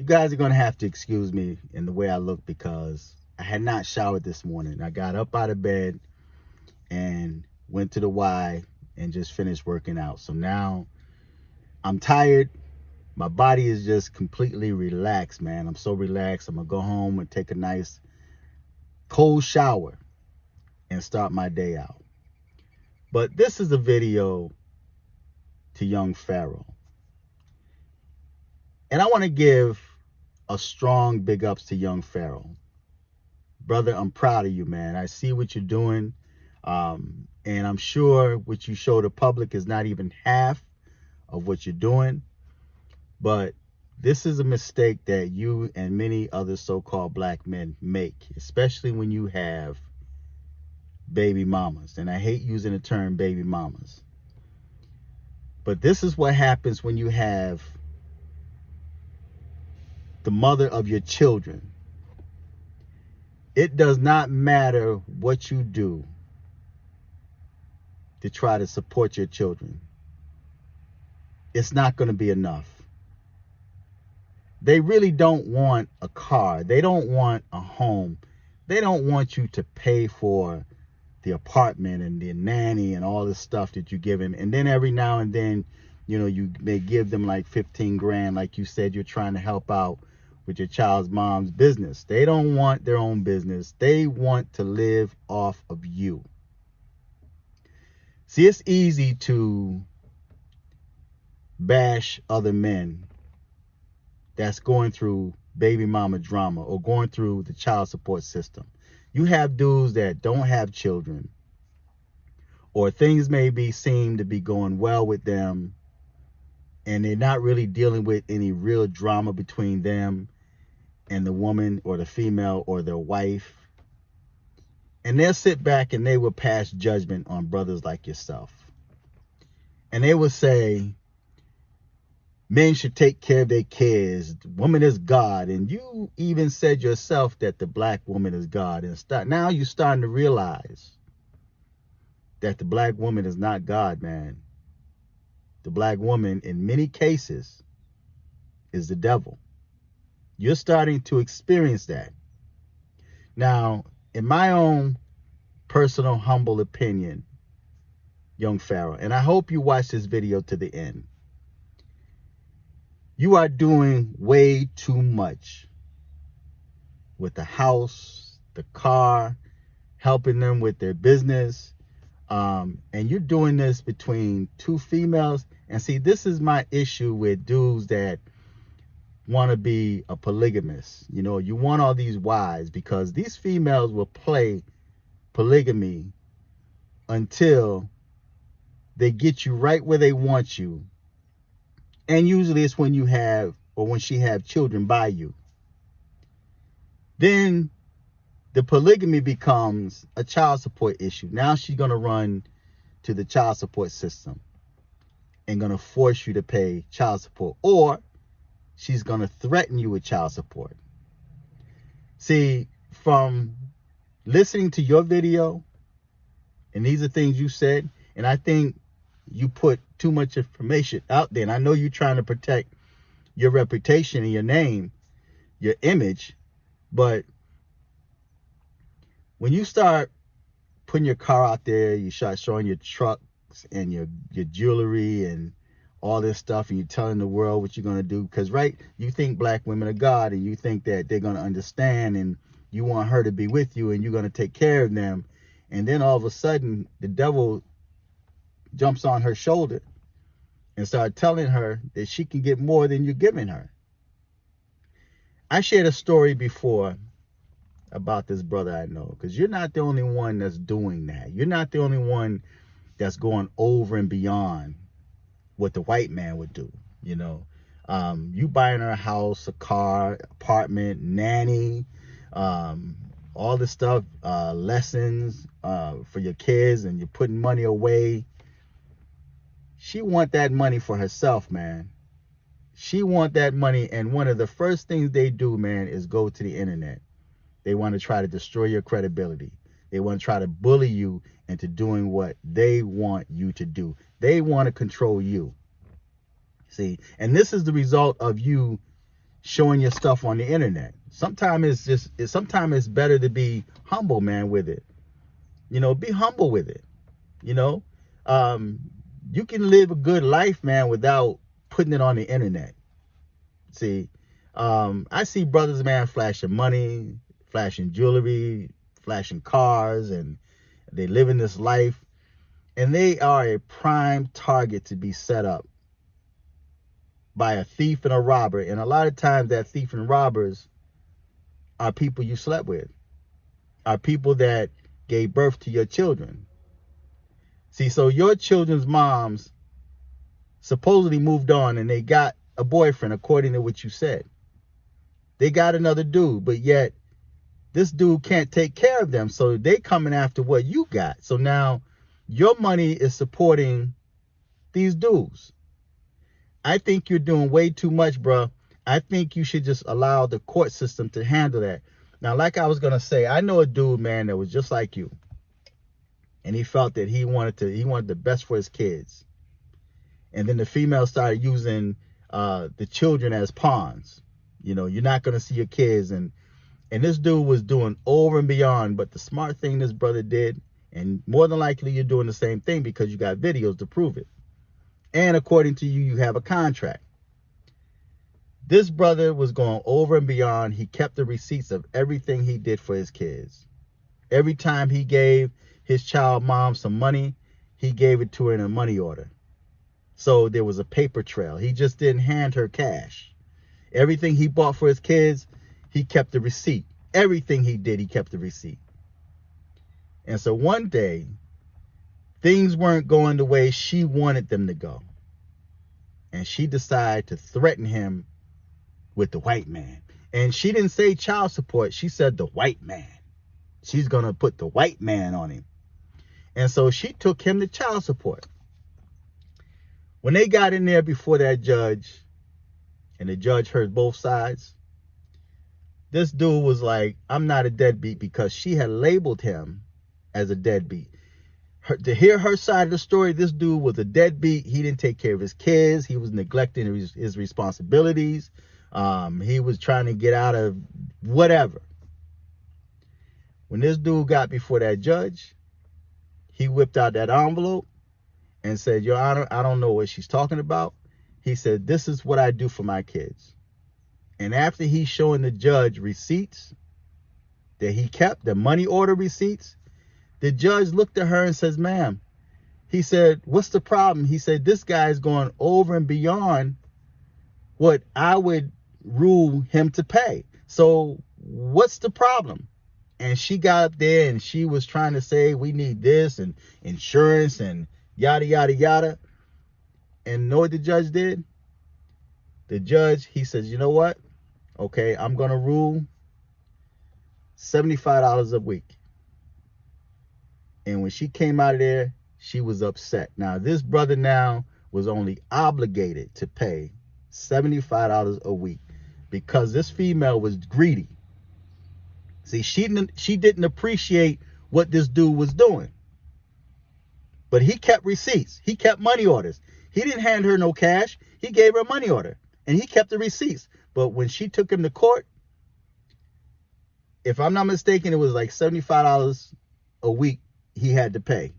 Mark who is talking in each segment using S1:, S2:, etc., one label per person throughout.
S1: guys are going to have to excuse me in the way I look because I had not showered this morning. I got up out of bed and went to the Y and just finished working out. So now I'm tired. My body is just completely relaxed, man. I'm so relaxed. I'm going to go home and take a nice cold shower and start my day out. But this is a video to young Pharaoh. And I want to give a strong big ups to young Pharaoh. Brother, I'm proud of you, man. I see what you're doing. And I'm sure what you show the public is not even half of what you're doing. But this is a mistake that you and many other so-called black men make, especially when you have baby mamas. And I hate using the term baby mamas. But this is what happens when you have the mother of your children. It does not matter what you do to try to support your children. It's not going to be enough. They really don't want a car. They don't want a home. They don't want you to pay for the apartment and the nanny and all this stuff that you give them. And then every now and then, you know, you may give them like 15 grand, like you said, you're trying to help out with your child's mom's business. They don't want their own business. They want to live off of you. See, it's easy to bash other men that's going through baby mama drama or going through the child support system. You have dudes that don't have children, or things maybe seem to be going well with them, and they're not really dealing with any real drama between them and the woman or the female or their wife. And they'll sit back and they will pass judgment on brothers like yourself. And they will say, men should take care of their kids. Woman is God. And you even said yourself that the black woman is God. And now you're starting to realize that the black woman is not God, man. The black woman, in many cases, is the devil. You're starting to experience that. Now, in my own personal, humble opinion, young Pharaoh, and I hope you watch this video to the end, you are doing way too much with the house, the car, helping them with their business. And you're doing this between two females. And see, this is my issue with dudes that want to be a polygamist. You know, you want all these wives because these females will play polygamy until they get you right where they want you. And usually it's when you have, or when she have children by you. Then the polygamy becomes a child support issue. Now she's going to run to the child support system and going to force you to pay child support, or she's going to threaten you with child support. See, from listening to your video, and these are things you said, and I think you put too much information out there. And I know you're trying to protect your reputation and your name, your image, but when you start putting your car out there, you start showing your trucks and your jewelry and all this stuff, and you're telling the world what you're going to do, because right, you think black women are God, and you think that they're going to understand, and you want her to be with you, and you're going to take care of them. And then all of a sudden the devil jumps on her shoulder and start telling her that she can get more than you're giving her. I shared a story before about this brother I know, because you're not the only one that's doing that. You're not the only one that's going over and beyond what the white man would do. You know, you buying her a house, a car, apartment, nanny, all this stuff, lessons for your kids, and you're putting money away. She want that money for herself, man. She want that money, and one of the first things they do, man, is go to the internet. They want to try to destroy your credibility. They want to try to bully you into doing what they want you to do. They want to control you. See, and this is the result of you showing your stuff on the internet. Sometimes it's better to be humble, man, with it. Be humble with it. You know, um, you can live a good life, man, without putting it on the internet. See, I see brothers, man, flashing money, flashing jewelry, flashing cars, and they live in this life, and they are a prime target to be set up by a thief and a robber. And a lot of times that thief and robbers are people you slept with, are people that gave birth to your children. See, so your children's moms supposedly moved on and they got a boyfriend, according to what you said. They got another dude, but yet this dude can't take care of them. So they coming after what you got. So now your money is supporting these dudes. I think you're doing way too much, bro. I think you should just allow the court system to handle that. Now, like I was going to say, I know a dude, man, that was just like you. And he felt that he wanted the best for his kids. And then the female started using the children as pawns. You're not going to see your kids. And this dude was doing over and beyond. But the smart thing this brother did, and more than likely you're doing the same thing because you got videos to prove it. And according to you, you have a contract. This brother was going over and beyond. He kept the receipts of everything he did for his kids. Every time he gave his child mom some money, he gave it to her in a money order. So there was a paper trail. He just didn't hand her cash. Everything he bought for his kids, he kept the receipt. Everything he did, he kept the receipt. And so one day, things weren't going the way she wanted them to go. And she decided to threaten him with the white man. And she didn't say child support. She said the white man. She's going to put the white man on him. And so she took him to child support. When they got in there before that judge, and the judge heard both sides, this dude was like, I'm not a deadbeat, because she had labeled him as a deadbeat. To hear her side of the story, this dude was a deadbeat. He didn't take care of his kids. He was neglecting his responsibilities. He was trying to get out of whatever. When this dude got before that judge, he whipped out that envelope and said, Your Honor, I don't know what she's talking about. He said, this is what I do for my kids. And after he's showing the judge receipts that he kept, the money order receipts, the judge looked at her and says, ma'am, he said, what's the problem? He said, this guy is going over and beyond what I would rule him to pay. So what's the problem? And she got up there and she was trying to say, we need this and insurance and yada, yada, yada. And know what the judge did? The judge, he says, you know what? Okay, I'm going to rule $75 a week. And when she came out of there, she was upset. Now, this brother now was only obligated to pay $75 a week because this female was greedy. See, she didn't appreciate what this dude was doing. But he kept receipts. He kept money orders. He didn't hand her no cash. He gave her a money order. And he kept the receipts. But when she took him to court, if I'm not mistaken, it was like $75 a week he had to pay.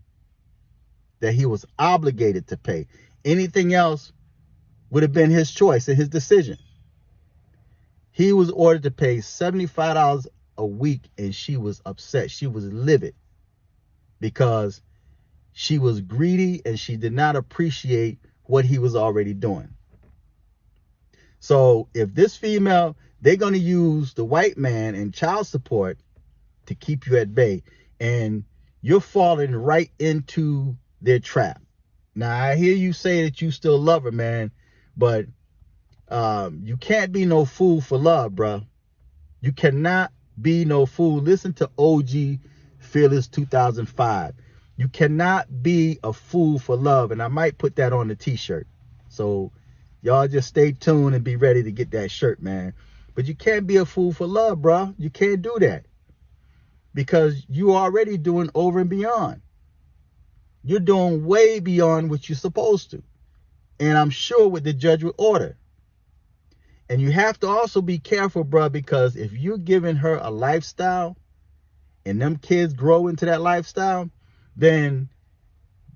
S1: That he was obligated to pay. Anything else would have been his choice and his decision. He was ordered to pay $75 a week, and she was upset. She was livid because she was greedy and she did not appreciate what he was already doing. So if this female, they're going to use the white man and child support to keep you at bay, and you're falling right into their trap. Now, I hear you say that you still love her, man, but you can't be no fool for love, bro. You cannot be no fool. Listen to OG Fearless 2005. You cannot be a fool for love, and I might put that on the t-shirt. So y'all just stay tuned and be ready to get that shirt, man. But you can't be a fool for love, bro. You can't do that because you're already doing over and beyond. You're doing way beyond what you're supposed to. And I'm sure what the judge would order. And you have to also be careful, bro, because if you're giving her a lifestyle and them kids grow into that lifestyle, then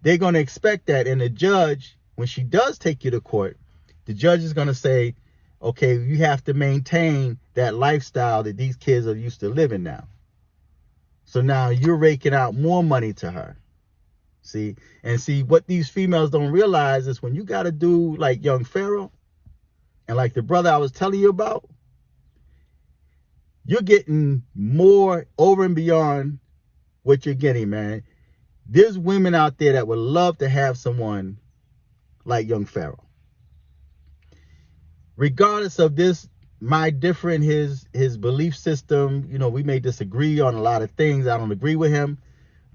S1: they're going to expect that. And the judge, when she does take you to court, the judge is going to say, okay, you have to maintain that lifestyle that these kids are used to living now. So now you're raking out more money to her. See? And see, what these females don't realize is when you got to do like young Pharaoh and like the brother I was telling you about, you're getting more over and beyond what you're getting, man. There's women out there that would love to have someone like young Pharaoh. Regardless of this, my different his belief system, you know, we may disagree on a lot of things. I don't agree with him,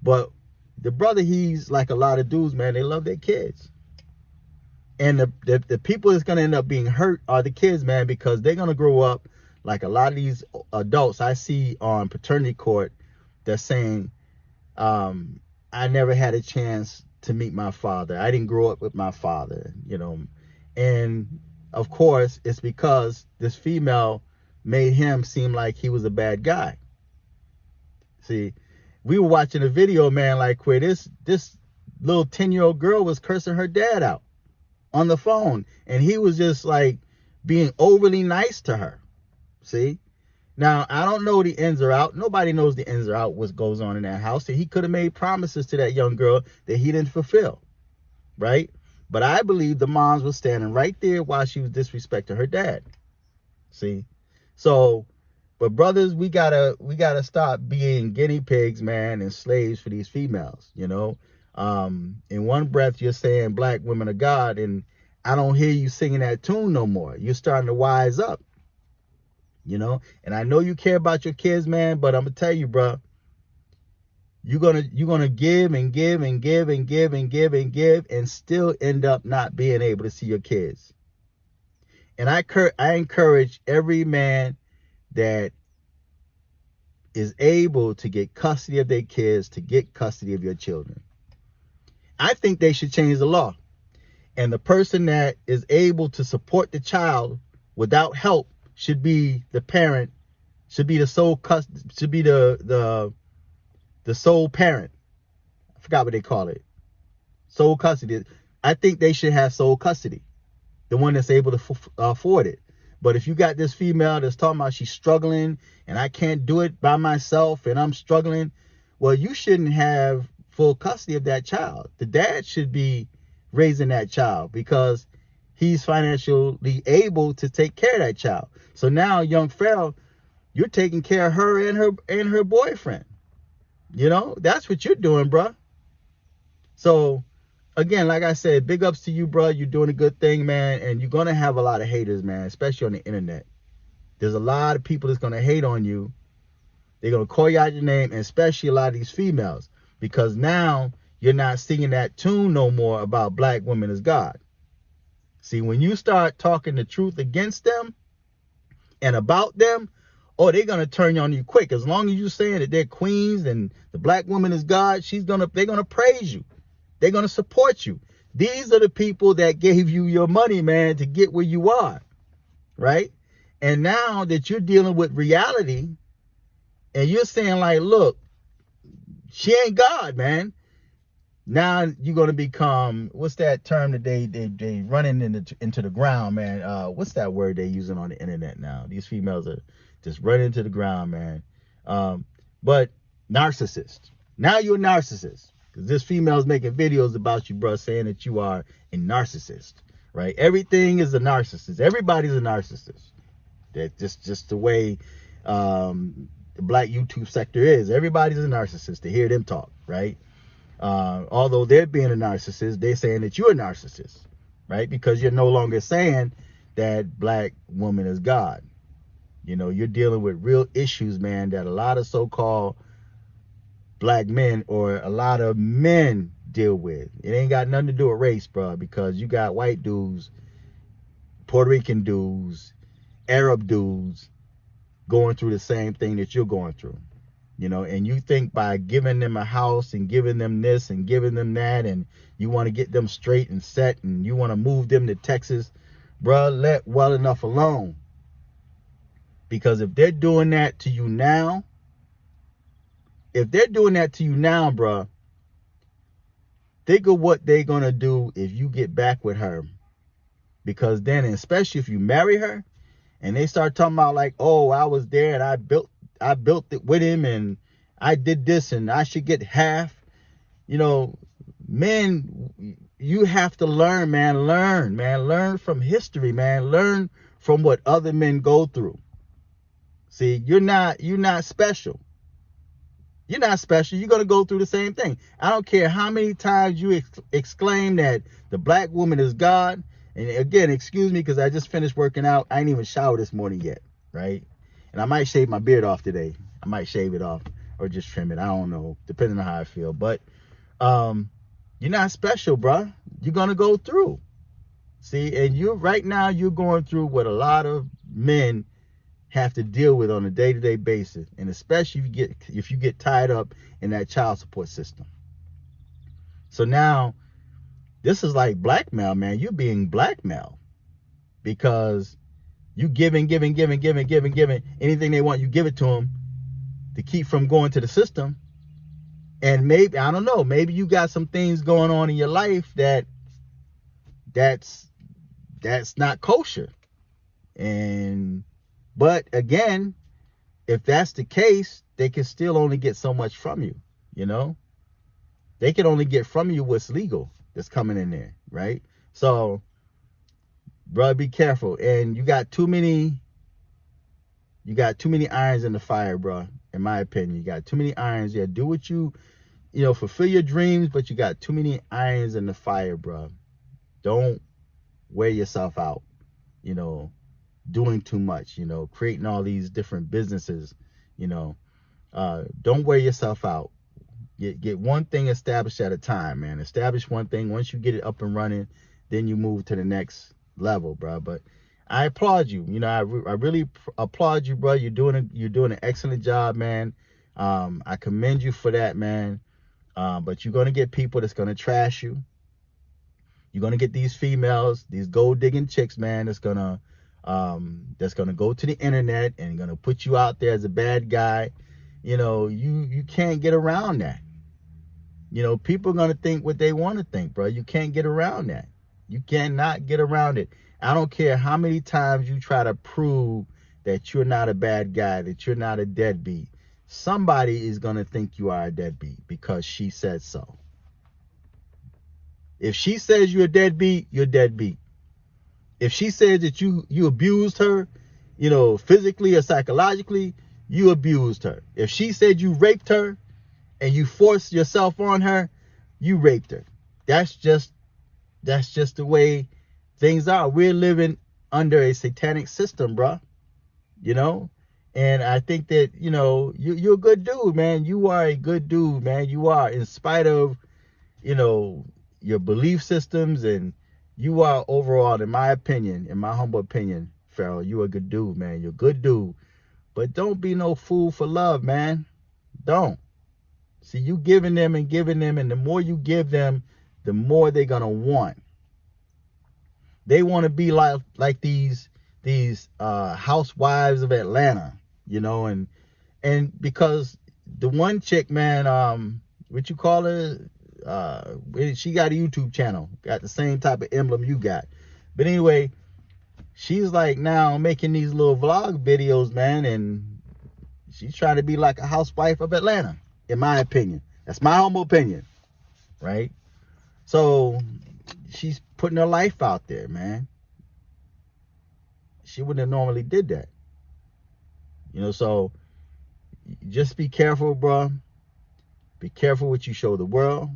S1: but the brother, he's like a lot of dudes, man. They love their kids, and the people that's gonna end up being hurt are the kids, man, because they're gonna grow up like a lot of these adults I see on paternity court that's saying, I never had a chance to meet my father. I didn't grow up with my father, you know. And of course, it's because this female made him seem like he was a bad guy. See, we were watching a video, man, like where this little 10-year-old girl was cursing her dad out on the phone, and he was just like being overly nice to her. See? Now, I don't know the ins or out. Nobody knows the ins or out what goes on in that house. And he could have made promises to that young girl that he didn't fulfill, right? But I believe the moms was standing right there while she was disrespecting her dad. See? So, but brothers, we gotta stop being guinea pigs, man, and slaves for these females, you know? In one breath, you're saying black women are God, and I don't hear you singing that tune no more. You're starting to wise up. You know, and I know you care about your kids, man, but I'm gonna tell you, bro, you're gonna give and give and give and give and give and give and still end up not being able to see your kids. And I encourage every man that is able to get custody of their kids to get custody of your children. I think they should change the law, and the person that is able to support the child without help should be the parent, should be the sole custody, should be the sole parent. I forgot what they call it. Sole custody. I think they should have sole custody. The one that's able to afford it. But if you got this female that's talking about she's struggling and I can't do it by myself and I'm struggling, well, you shouldn't have full custody of that child. The dad should be raising that child because he's financially able to take care of that child. So now, young Pharaoh, you're taking care of her and her boyfriend. You know, that's what you're doing, bro. So, again, like I said, big ups to you, bro. You're doing a good thing, man. And you're going to have a lot of haters, man, especially on the internet. There's a lot of people that's going to hate on you. They're going to call you out your name, and especially a lot of these females. Because now you're not singing that tune no more about black women as God. See, when you start talking the truth against them and about them, oh, they're going to turn you on you quick. As long as you're saying that they're queens and the black woman is God, they're going to praise you. They're going to support you. These are the people that gave you your money, man, to get where you are, right? And now that you're dealing with reality and you're saying like, look, she ain't God, man. Now you're going to become, what's that term that they running into the ground, man? What's that word they using on the internet now? These females are just running into the ground, man. But narcissist. Now you're a narcissist. Because this female's making videos about you, bro, saying that you are a narcissist, right? Everything is a narcissist. Everybody's a narcissist. That's just the way the black YouTube sector is. Everybody's a narcissist to hear them talk, right? Although they're being a narcissist, they're saying that you're a narcissist, right? Because you're no longer saying that black woman is God. You know, you're dealing with real issues, man, that a lot of so-called black men or a lot of men deal with. It ain't got nothing to do with race, bro, because you got white dudes, Puerto Rican dudes, Arab dudes going through the same thing that you're going through. You know, and you think by giving them a house and giving them this and giving them that, and you want to get them straight and set and you want to move them to Texas, bruh, let well enough alone. Because if they're doing that to you now, bruh, think of what they're gonna do if you get back with her. Because then, especially if you marry her, and they start talking about like, oh, I was there and I built it with him and I did this and I should get half. You know, men, you have to learn, man. Learn from history, man. Learn from what other men go through. See, you're not special. You're not special. You're going to go through the same thing. I don't care how many times you exclaim that the black woman is God. And again, excuse me, because I just finished working out. I ain't even showered this morning yet, right? And I might shave my beard off today. I might shave it off or just trim it. I don't know, depending on how I feel. But you're not special, bruh. You're going to go through. See, and right now you're going through what a lot of men have to deal with on a day-to-day basis, and especially if you get tied up in that child support system. So now this is like blackmail, man. You're being blackmailed because you giving anything they want, you give it to them to keep from going to the system. And maybe, I don't know, maybe you got some things going on in your life that's not kosher. But again, if that's the case, they can still only get so much from you, you know? They can only get from you what's legal that's coming in there, right? So, bro, be careful. And you got too many irons in the fire, bro, in my opinion. You got too many irons. Yeah, do what you fulfill your dreams, but you got too many irons in the fire, bro. Don't wear yourself out, doing too much, creating all these different businesses, don't wear yourself out. Get one thing established at a time, man. Establish one thing. Once you get it up and running, then you move to the next level, bro. But I applaud you. I really applaud you, bro. You're doing an excellent job, man. I commend you for that, man. But you're gonna get people that's gonna trash you. You're gonna get these females, these gold digging chicks, man. That's gonna go to the internet and gonna put you out there as a bad guy. You can't get around that. People are gonna think what they want to think, bro. You can't get around that. You cannot get around it. I don't care how many times you try to prove that you're not a bad guy, that you're not a deadbeat. Somebody is gonna think you are a deadbeat because she said so. If she says you're a deadbeat, you're deadbeat. If she says that you abused her, physically or psychologically, you abused her. If she said you raped her and you forced yourself on her, you raped her. That's just the way things are. We're living under a satanic system, bro. And I think that, you're a good dude, man. You are a good dude, man. You are, in spite of, your belief systems, and you are overall, in my humble opinion, Pharaoh, you are a good dude, man. You're a good dude. But don't be no fool for love, man. Don't. See, you giving them, and the more you give them, the more they're gonna want. They want to be like these housewives of Atlanta, and because the one chick, man, what you call her? She got a YouTube channel, got the same type of emblem you got. But anyway, she's like now making these little vlog videos, man, and she's trying to be like a housewife of Atlanta, in my opinion. That's my humble opinion, right? So she's putting her life out there, man. She wouldn't have normally did that. So just be careful, bro. Be careful what you show the world.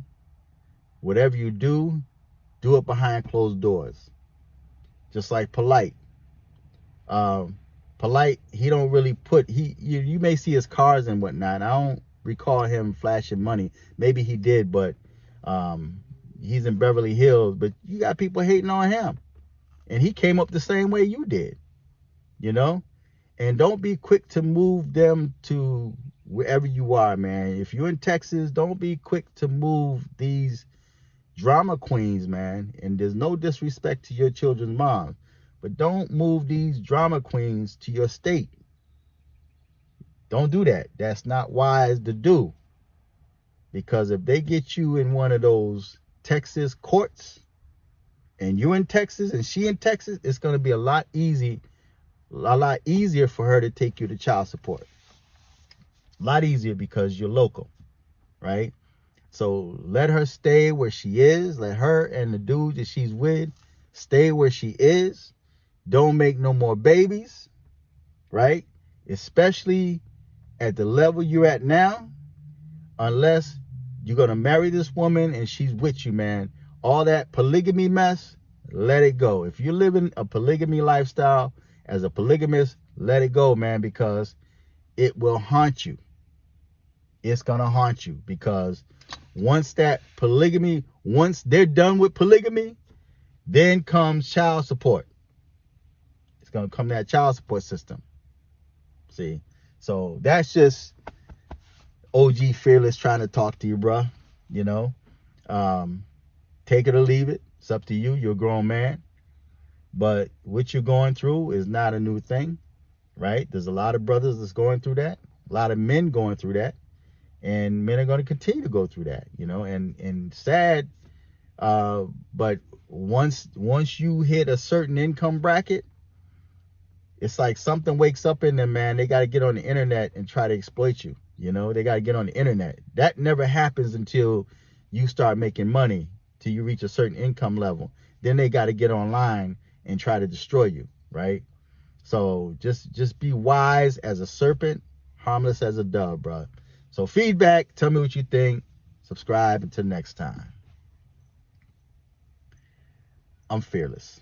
S1: Whatever you do it behind closed doors. Just like Polite. Polite, he don't really you may see his cars and whatnot. I don't recall him flashing money. Maybe he did, but he's in Beverly Hills. But you got people hating on him. And he came up the same way you did. And don't be quick to move them to wherever you are, man. If you're in Texas, don't be quick to move these drama queens, man. And there's no disrespect to your children's mom, but don't move these drama queens to your state. Don't do that. That's not wise to do. Because if they get you in one of those Texas courts and you're in Texas and she in Texas, it's going to be a lot easier for her to take you to child support. A lot easier because you're local, right? So let her stay where she is. Let her and the dude that she's with stay where she is. Don't make no more babies, right? Especially at the level you're at now, unless you're going to marry this woman and she's with you, man. All that polygamy mess, let it go. If you're living a polygamy lifestyle as a polygamist, let it go, man, because it will haunt you. It's going to haunt you because once they're done with polygamy, then comes child support. It's going to come that child support system. See? So that's just OG Fearless trying to talk to you, bruh. You know, take it or leave it. It's up to you. You're a grown man. But what you're going through is not a new thing, right? There's a lot of brothers that's going through that. A lot of men going through that. And men are going to continue to go through that, you know, and sad. But once you hit a certain income bracket, it's like something wakes up in them, man. They got to get on the internet and try to exploit you. You know, they got to get on the internet. That never happens until you start making money, till you reach a certain income level. Then they got to get online and try to destroy you, right? So just be wise as a serpent, harmless as a dove, bro. So feedback, tell me what you think. Subscribe. Until next time. I'm Fearless.